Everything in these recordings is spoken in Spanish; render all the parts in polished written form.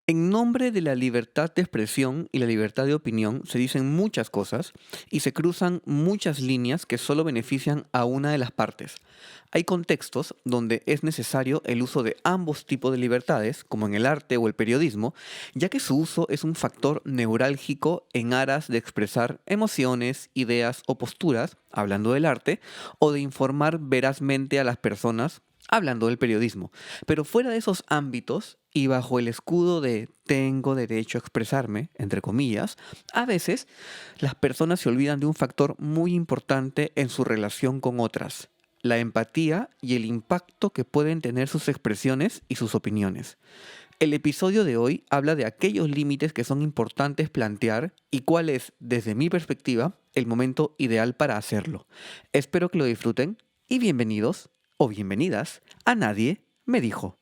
En nombre de la libertad de expresión y la libertad de opinión se dicen muchas cosas y se cruzan muchas líneas que solo benefician a una de las partes. Hay contextos donde es necesario el uso de ambos tipos de libertades, como en el arte o el periodismo, ya que su uso es un factor neurálgico en aras de expresar emociones, ideas o posturas, hablando del arte, o de informar verazmente a las personas, hablando del periodismo. Pero fuera de esos ámbitos y bajo el escudo de tengo derecho a expresarme, entre comillas, a veces las personas se olvidan de un factor muy importante en su relación con otras, la empatía y el impacto que pueden tener sus expresiones y sus opiniones. El episodio de hoy habla de aquellos límites que son importantes plantear y cuál es, desde mi perspectiva, el momento ideal para hacerlo. Espero que lo disfruten y bienvenidos o bienvenidas a Nadie me dijo.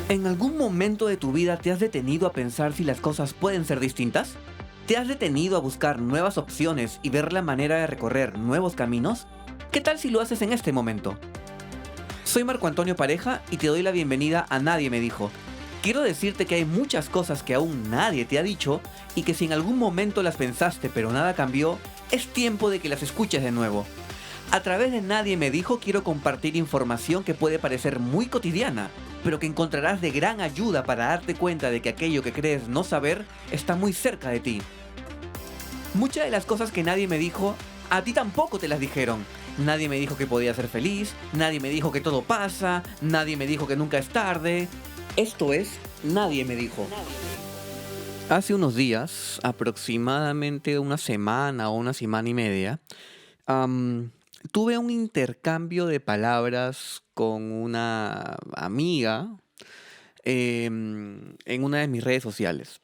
¿En algún momento de tu vida te has detenido a pensar si las cosas pueden ser distintas? ¿Te has detenido a buscar nuevas opciones y ver la manera de recorrer nuevos caminos? ¿Qué tal si lo haces en este momento? Soy Marco Antonio Pareja y te doy la bienvenida a Nadie me dijo. Quiero decirte que hay muchas cosas que aún nadie te ha dicho y que si en algún momento las pensaste pero nada cambió, es tiempo de que las escuches de nuevo. A través de Nadie me dijo quiero compartir información que puede parecer muy cotidiana, pero que encontrarás de gran ayuda para darte cuenta de que aquello que crees no saber está muy cerca de ti. Muchas de las cosas que nadie me dijo, a ti tampoco te las dijeron. Nadie me dijo que podía ser feliz, nadie me dijo que todo pasa, nadie me dijo que nunca es tarde. Esto es, nadie me dijo. Hace unos días, aproximadamente una semana o una semana y media, am, tuve un intercambio de palabras con una amiga en una de mis redes sociales.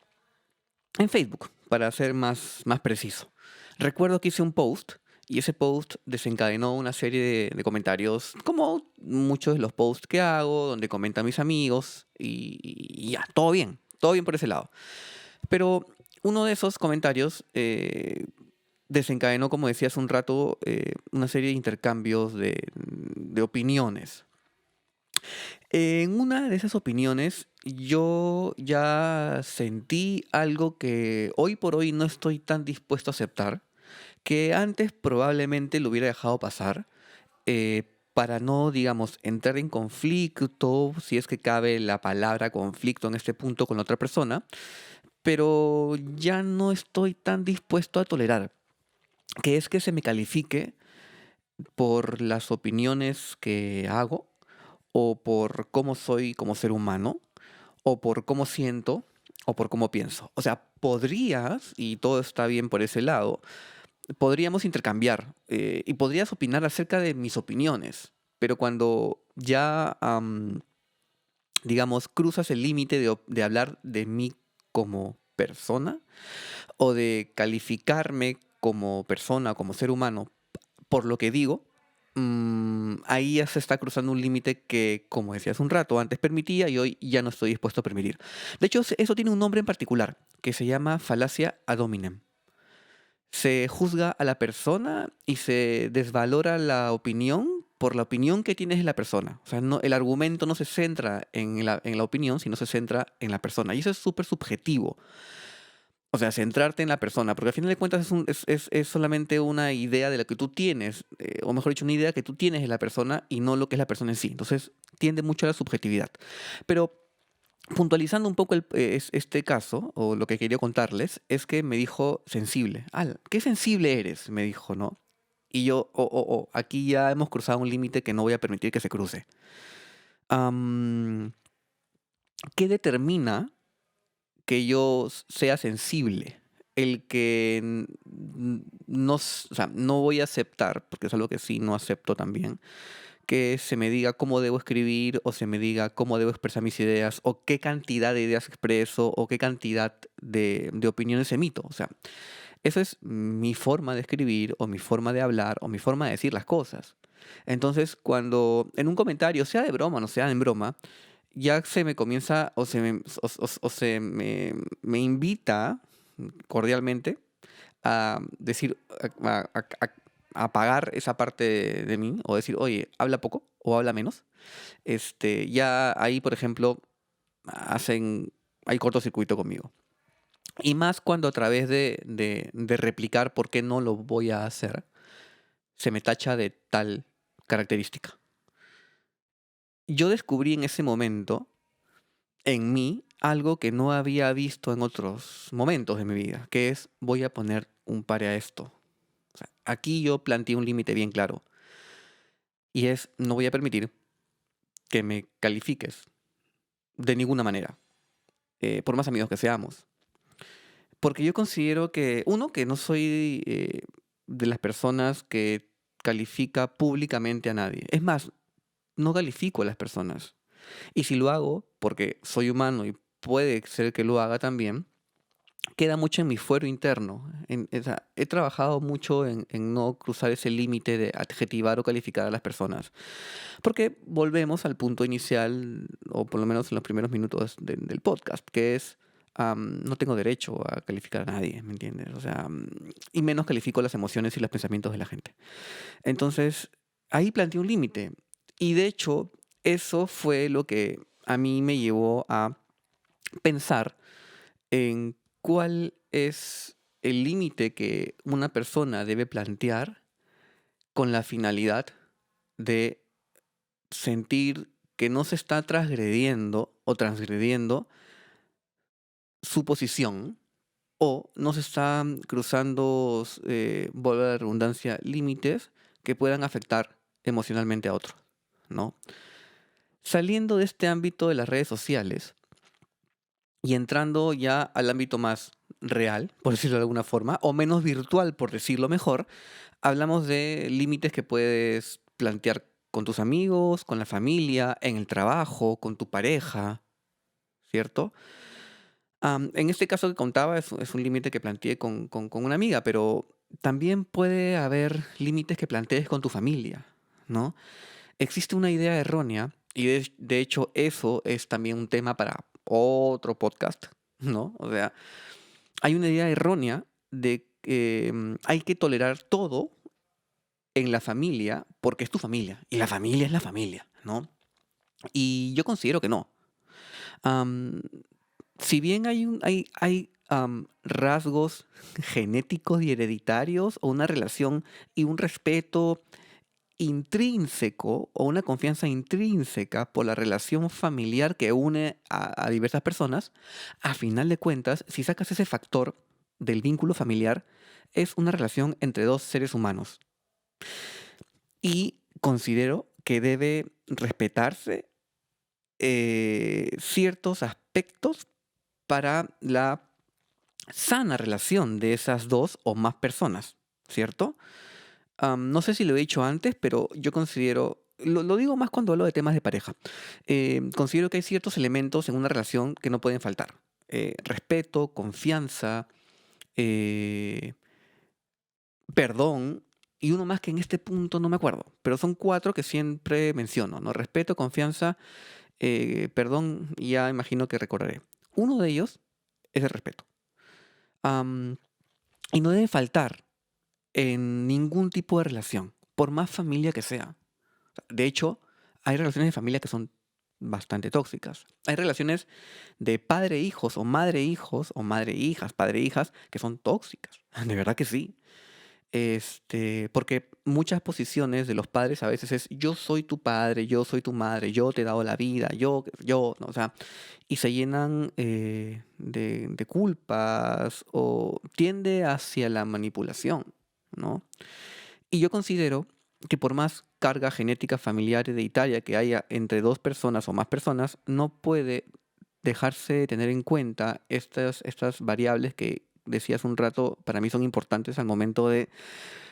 En Facebook, para ser más preciso. Recuerdo que hice un post y ese post desencadenó una serie de comentarios, como muchos de los posts que hago, donde comentan mis amigos y ya, todo bien por ese lado. Pero uno de esos comentarios desencadenó, como decía hace un rato, una serie de intercambios de opiniones. En una de esas opiniones, yo ya sentí algo que hoy por hoy no estoy tan dispuesto a aceptar, que antes probablemente lo hubiera dejado pasar, para no, digamos, entrar en conflicto, si es que cabe la palabra conflicto en este punto con la otra persona, pero ya no estoy tan dispuesto a tolerar, que es que se me califique por las opiniones que hago, o por cómo soy como ser humano, o por cómo siento, o por cómo pienso. O sea, podrías, y todo está bien por ese lado, podríamos intercambiar y podrías opinar acerca de mis opiniones, pero cuando ya, digamos, cruzas el límite de hablar de mí como persona o de calificarme como persona, como ser humano, por lo que digo, ahí ya se está cruzando un límite que, como decía hace un rato, antes permitía y hoy ya no estoy dispuesto a permitir. De hecho, eso tiene un nombre en particular, que se llama falacia ad hominem. Se juzga a la persona y se desvalora la opinión por la opinión que tienes de la persona. O sea, el argumento no se centra en la opinión, sino se centra en la persona. Y eso es súper subjetivo. O sea, centrarte en la persona, porque al final de cuentas es solamente una idea de la que tú tienes, o mejor dicho, una idea que tú tienes de la persona y no lo que es la persona en sí. Entonces, tiende mucho a la subjetividad. Pero puntualizando un poco este caso, o lo que quería contarles, es que me dijo sensible. Al, ¿qué sensible eres? Me dijo, ¿no? Y yo, aquí ya hemos cruzado un límite que no voy a permitir que se cruce. Am, ¿Qué determina que yo sea sensible? El que no, o sea, no voy a aceptar, porque es algo que sí no acepto también, que se me diga cómo debo escribir o se me diga cómo debo expresar mis ideas o qué cantidad de ideas expreso o qué cantidad de opiniones emito. O sea, eso es mi forma de escribir o mi forma de hablar o mi forma de decir las cosas. Entonces, cuando en un comentario, sea de broma o no sea en broma, ya se me comienza o se me invita cordialmente, a decir, a apagar esa parte de mí, o decir, oye, habla poco o habla menos. Ya ahí, por ejemplo, hacen, hay cortocircuito conmigo. Y más cuando a través de replicar por qué no lo voy a hacer, se me tacha de tal característica. Yo descubrí en ese momento en mí algo que no había visto en otros momentos de mi vida, que es voy a poner un pare a esto. O sea, aquí yo planteé un límite bien claro y es no voy a permitir que me califiques de ninguna manera, por más amigos que seamos. Porque yo considero que, uno, que no soy de las personas que califica públicamente a nadie. Es más, no califico a las personas. Y si lo hago, porque soy humano y puede ser que lo haga también, queda mucho en mi fuero interno. O sea, he trabajado mucho en no cruzar ese límite de adjetivar o calificar a las personas. Porque volvemos al punto inicial, o por lo menos en los primeros minutos del podcast, que es, no tengo derecho a calificar a nadie, ¿me entiendes? O sea, y menos califico las emociones y los pensamientos de la gente. Entonces, ahí planteé un límite. Y de hecho, eso fue lo que a mí me llevó a pensar en cuál es el límite que una persona debe plantear con la finalidad de sentir que no se está transgrediendo o transgrediendo su posición o no se están cruzando, vuelvo a la redundancia, límites que puedan afectar emocionalmente a otros, ¿no? Saliendo de este ámbito de las redes sociales y entrando ya al ámbito más real, por decirlo de alguna forma, o menos virtual, por decirlo mejor, hablamos de límites que puedes plantear con tus amigos, con la familia, en el trabajo, con tu pareja, ¿cierto? En este caso que contaba es un límite que planteé con una amiga, pero también puede haber límites que plantees con tu familia, ¿no? Existe una idea errónea, y de hecho eso es también un tema para otro podcast, ¿no? O sea, hay una idea errónea de que hay que tolerar todo en la familia porque es tu familia, y la familia es la familia, ¿no? Y yo considero que no. Am, si bien hay rasgos genéticos y hereditarios, o una relación y un respeto intrínseco o una confianza intrínseca por la relación familiar que une a diversas personas, a final de cuentas, si sacas ese factor del vínculo familiar, es una relación entre dos seres humanos. Y considero que debe respetarse ciertos aspectos para la sana relación de esas dos o más personas, ¿cierto? No sé si lo he dicho antes, pero yo considero, lo digo más cuando hablo de temas de pareja, considero que hay ciertos elementos en una relación que no pueden faltar. Respeto, confianza, eh, perdón, y uno más que en este punto no me acuerdo, pero son cuatro que siempre menciono, ¿no? Respeto, confianza, perdón, y ya imagino que recordaré. Uno de ellos es el respeto. Am, y no debe faltar en ningún tipo de relación, por más familia que sea. De hecho, hay relaciones de familia que son bastante tóxicas. Hay relaciones de padre-hijos o madre-hijas, padre-hijas que son tóxicas. De verdad que sí. Porque muchas posiciones de los padres a veces es yo soy tu padre, yo soy tu madre, yo te he dado la vida, yo, ¿no? O sea, y se llenan de culpas o tiende hacia la manipulación, ¿no? Y yo considero que por más carga genética familiar hereditaria que haya entre dos personas o más personas, no puede dejarse tener en cuenta estas variables que decía hace un rato, para mí son importantes al momento de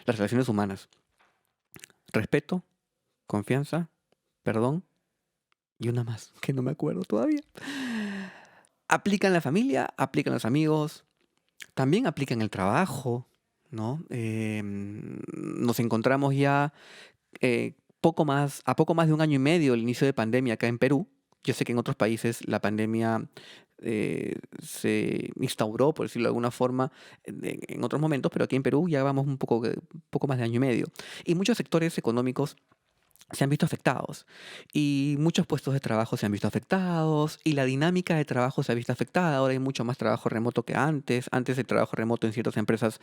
las relaciones humanas. Respeto, confianza, perdón y una más, que no me acuerdo todavía. Aplica en la familia, aplica en los amigos, también aplica en el trabajo, ¿no? Nos encontramos ya a poco más de un año y medio del inicio de pandemia acá en Perú. Yo sé que en otros países la pandemia se instauró, por decirlo de alguna forma, en otros momentos, pero aquí en Perú ya vamos poco más de año y medio. Y muchos sectores económicos se han visto afectados y muchos puestos de trabajo se han visto afectados y la dinámica de trabajo se ha visto afectada. Ahora hay mucho más trabajo remoto que antes. Antes el trabajo remoto en ciertas empresas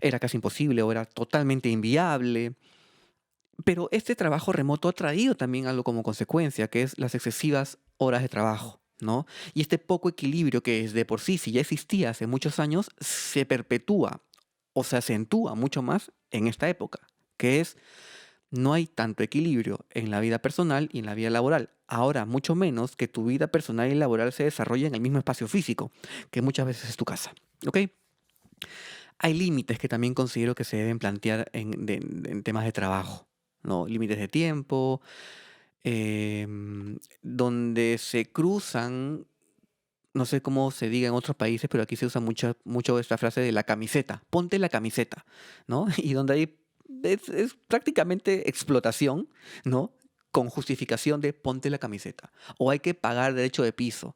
era casi imposible o era totalmente inviable. Pero este trabajo remoto ha traído también algo como consecuencia, que es las excesivas horas de trabajo, ¿no? Y este poco equilibrio que es de por sí, si ya existía hace muchos años, se perpetúa o se acentúa mucho más en esta época, que es no hay tanto equilibrio en la vida personal y en la vida laboral. Ahora, mucho menos que tu vida personal y laboral se desarrolle en el mismo espacio físico, que muchas veces es tu casa. ¿Ok? Hay límites que también considero que se deben plantear en temas de trabajo, ¿no? Límites de tiempo, donde se cruzan, no sé cómo se diga en otros países, pero aquí se usa mucho esta frase de la camiseta, ponte la camiseta, ¿no? Y donde hay, es prácticamente explotación, ¿no? Con justificación de ponte la camiseta. O hay que pagar derecho de piso.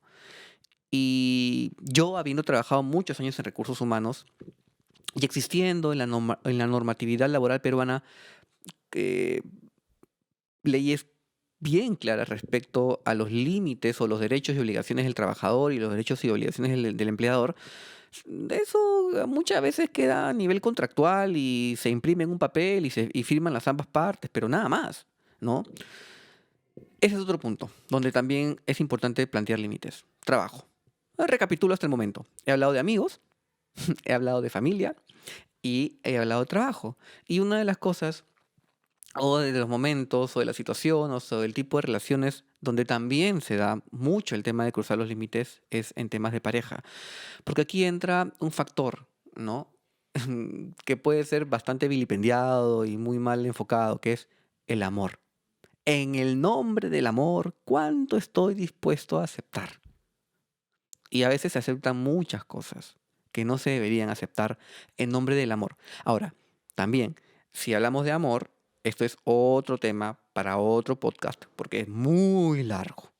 Y yo, habiendo trabajado muchos años en recursos humanos y existiendo en la normatividad laboral peruana, eh, leyes bien claras respecto a los límites o los derechos y obligaciones del trabajador y los derechos y obligaciones del empleador, eso muchas veces queda a nivel contractual y se imprime en un papel y firman las ambas partes, pero nada más, ¿no? Ese es otro punto, donde también es importante plantear límites. Trabajo. Recapitulo hasta el momento. He hablado de amigos, he hablado de familia y he hablado de trabajo. Y una de las cosas o de los momentos, o de las situaciones, o del tipo de relaciones donde también se da mucho el tema de cruzar los límites es en temas de pareja. Porque aquí entra un factor, ¿no? Que puede ser bastante vilipendiado y muy mal enfocado, que es el amor. En el nombre del amor, ¿cuánto estoy dispuesto a aceptar? Y a veces se aceptan muchas cosas que no se deberían aceptar en nombre del amor. Ahora, también, si hablamos de amor, esto es otro tema para otro podcast, porque es muy largo,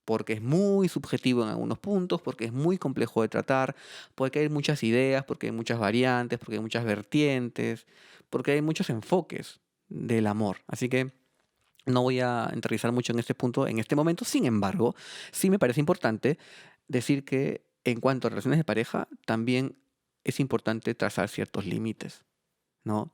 porque es muy subjetivo en algunos puntos, porque es muy complejo de tratar, porque hay muchas ideas, porque hay muchas variantes, porque hay muchas vertientes, porque hay muchos enfoques del amor. Así que no voy a enterrizar mucho en este punto en este momento. Sin embargo, sí me parece importante decir que en cuanto a relaciones de pareja, también es importante trazar ciertos límites, ¿no?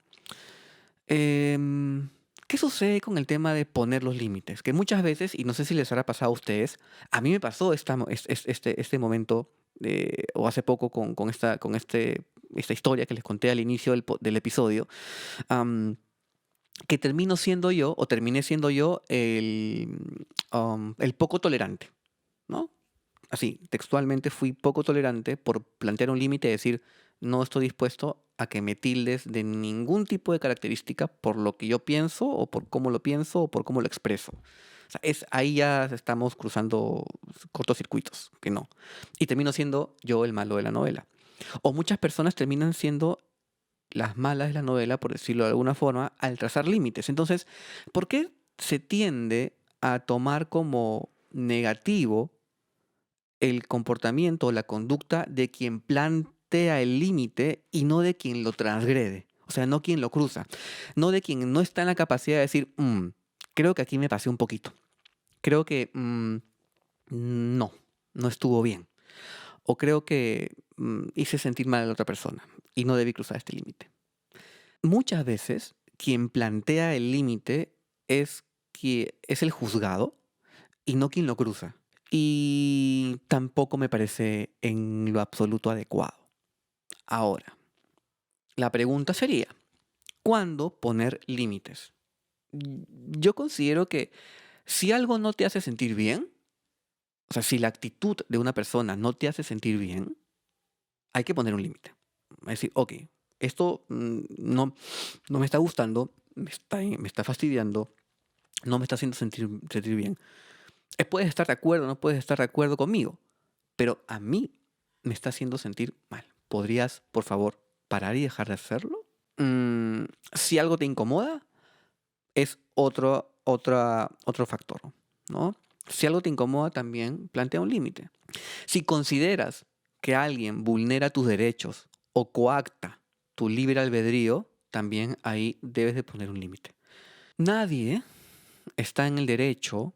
Em, ¿Qué sucede con el tema de poner los límites? Que muchas veces, y no sé si les habrá pasado a ustedes, a mí me pasó este momento, o hace poco esta historia que les conté al inicio del episodio, que termino siendo yo, o terminé siendo yo, el poco tolerante, ¿no? Así, textualmente fui poco tolerante por plantear un límite y decir, no estoy dispuesto a que me tildes de ningún tipo de característica por lo que yo pienso, o por cómo lo pienso, o por cómo lo expreso. O sea, ahí ya estamos cruzando cortocircuitos, que no. Y termino siendo yo el malo de la novela. O muchas personas terminan siendo las malas de la novela, por decirlo de alguna forma, al trazar límites. Entonces, ¿por qué se tiende a tomar como negativo el comportamiento o la conducta de quien plantea el límite y no de quien lo transgrede? O sea, no quien lo cruza, no de quien no está en la capacidad de decir, creo que aquí me pasé un poquito, creo que no, no estuvo bien, o creo que hice sentir mal a la otra persona y no debí cruzar este límite. Muchas veces quien plantea el límite es el juzgado y no quien lo cruza. Y tampoco me parece en lo absoluto adecuado. Ahora, la pregunta sería, ¿cuándo poner límites? Yo considero que si algo no te hace sentir bien, o sea, si la actitud de una persona no te hace sentir bien, hay que poner un límite. Es decir, ok, esto no me está gustando, me está fastidiando, no me está haciendo sentir bien. Puedes estar de acuerdo, no puedes estar de acuerdo conmigo, pero a mí me está haciendo sentir mal. ¿Podrías, por favor, parar y dejar de hacerlo? Si algo te incomoda, es otro factor, ¿no? Si algo te incomoda también, plantea un límite. Si consideras que alguien vulnera tus derechos o coacta tu libre albedrío, también ahí debes de poner un límite. Nadie está en el derecho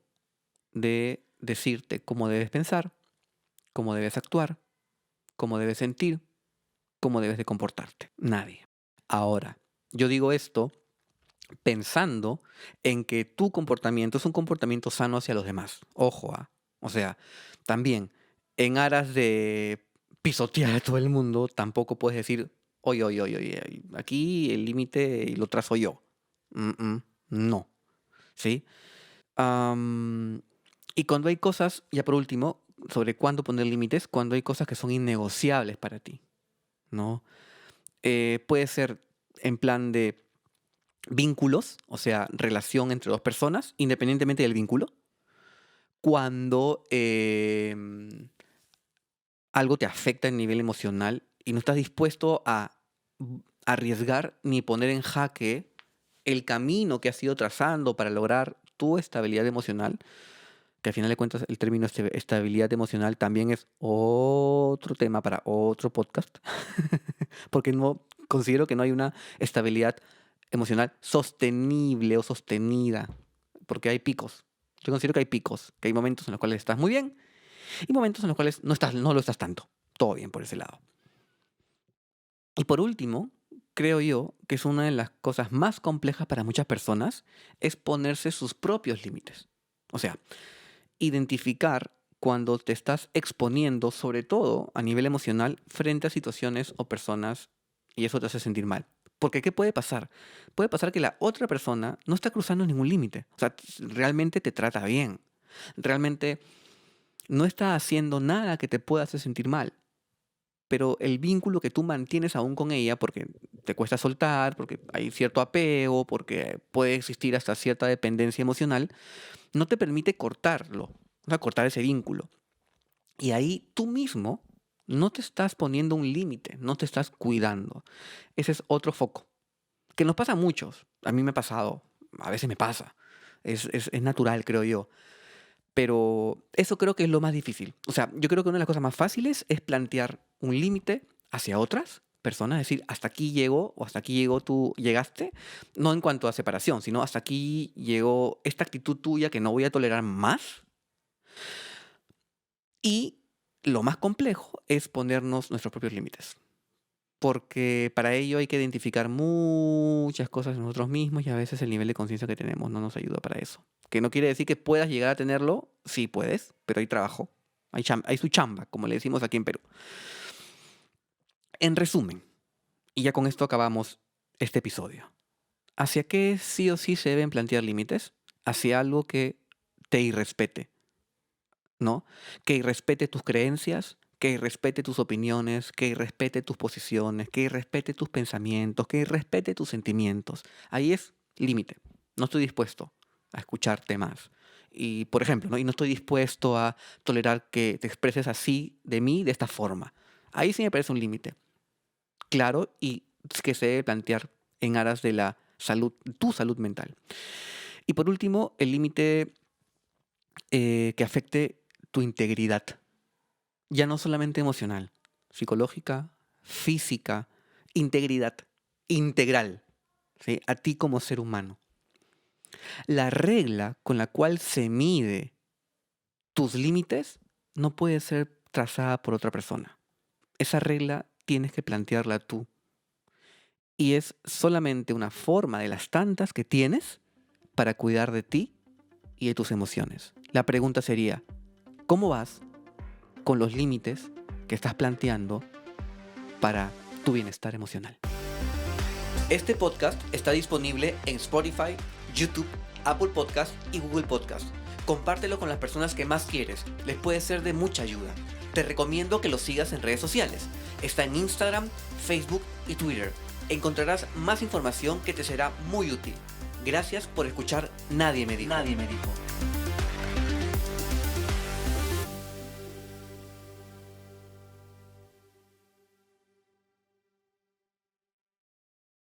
de decirte cómo debes pensar, cómo debes actuar, cómo debes sentir, cómo debes de comportarte. Nadie. Ahora, yo digo esto pensando en que tu comportamiento es un comportamiento sano hacia los demás. Ojo, o sea, también en aras de pisotear a todo el mundo, tampoco puedes decir, oye, oye, oye, oye, aquí el límite lo trazo yo. No, ¿sí? Y cuando hay cosas, ya por último, sobre cuándo poner límites, cuando hay cosas que son innegociables para ti, ¿no? Puede ser en plan de vínculos, o sea, relación entre dos personas, independientemente del vínculo. Cuando algo te afecta a nivel emocional y no estás dispuesto a arriesgar ni poner en jaque el camino que has ido trazando para lograr tu estabilidad emocional, que al final de cuentas el término estabilidad emocional también es otro tema para otro podcast, porque no considero que no hay una estabilidad emocional sostenible o sostenida, porque hay picos. Yo considero que hay picos, que hay momentos en los cuales estás muy bien y momentos en los cuales no lo estás tanto. Todo bien por ese lado. Y por último, creo yo que es una de las cosas más complejas para muchas personas, es ponerse sus propios límites. O sea, identificar cuando te estás exponiendo, sobre todo a nivel emocional, frente a situaciones o personas y eso te hace sentir mal. Porque ¿qué puede pasar? Puede pasar que la otra persona no está cruzando ningún límite. O sea, realmente te trata bien. Realmente no está haciendo nada que te pueda hacer sentir mal. Pero el vínculo que tú mantienes aún con ella, porque te cuesta soltar, porque hay cierto apego, porque puede existir hasta cierta dependencia emocional, no te permite cortarlo, o sea, cortar ese vínculo. Y ahí tú mismo no te estás poniendo un límite, no te estás cuidando. Ese es otro foco, que nos pasa a muchos. A mí me ha pasado, a veces me pasa. Es natural, creo yo. Pero eso creo que es lo más difícil. O sea, yo creo que una de las cosas más fáciles es plantear un límite hacia otras personas, decir, hasta aquí llego o hasta aquí llegó tú llegaste, no en cuanto a separación, sino hasta aquí llegó esta actitud tuya que no voy a tolerar más. Y lo más complejo es ponernos nuestros propios límites, porque para ello hay que identificar muchas cosas en nosotros mismos y a veces el nivel de conciencia que tenemos no nos ayuda para eso. Que no quiere decir que puedas llegar a tenerlo, sí puedes, pero hay trabajo, hay su chamba, como le decimos aquí en Perú. En resumen, y ya con esto acabamos este episodio, ¿hacia qué sí o sí se deben plantear límites? Hacia algo que te irrespete, ¿no? Que irrespete tus creencias, que irrespete tus opiniones, que irrespete tus posiciones, que irrespete tus pensamientos, que irrespete tus sentimientos. Ahí es límite. No estoy dispuesto a escucharte más. Y, por ejemplo, ¿no? Y no estoy dispuesto a tolerar que te expreses así de mí, de esta forma. Ahí sí me parece un límite. Claro, y que se debe plantear en aras de la salud, tu salud mental. Y por último, el límite que afecte tu integridad. Ya no solamente emocional, psicológica, física, integridad, integral, ¿sí? A ti como ser humano. La regla con la cual se mide tus límites no puede ser trazada por otra persona. Esa regla tienes que plantearla tú. Y es solamente una forma de las tantas que tienes para cuidar de ti y de tus emociones. La pregunta sería, ¿cómo vas con los límites que estás planteando para tu bienestar emocional? Este podcast está disponible en Spotify, YouTube, Apple Podcast y Google Podcast. Compártelo con las personas que más quieres, les puede ser de mucha ayuda. Te recomiendo que lo sigas en redes sociales. Está en Instagram, Facebook y Twitter. Encontrarás más información que te será muy útil. Gracias por escuchar Nadie me dijo.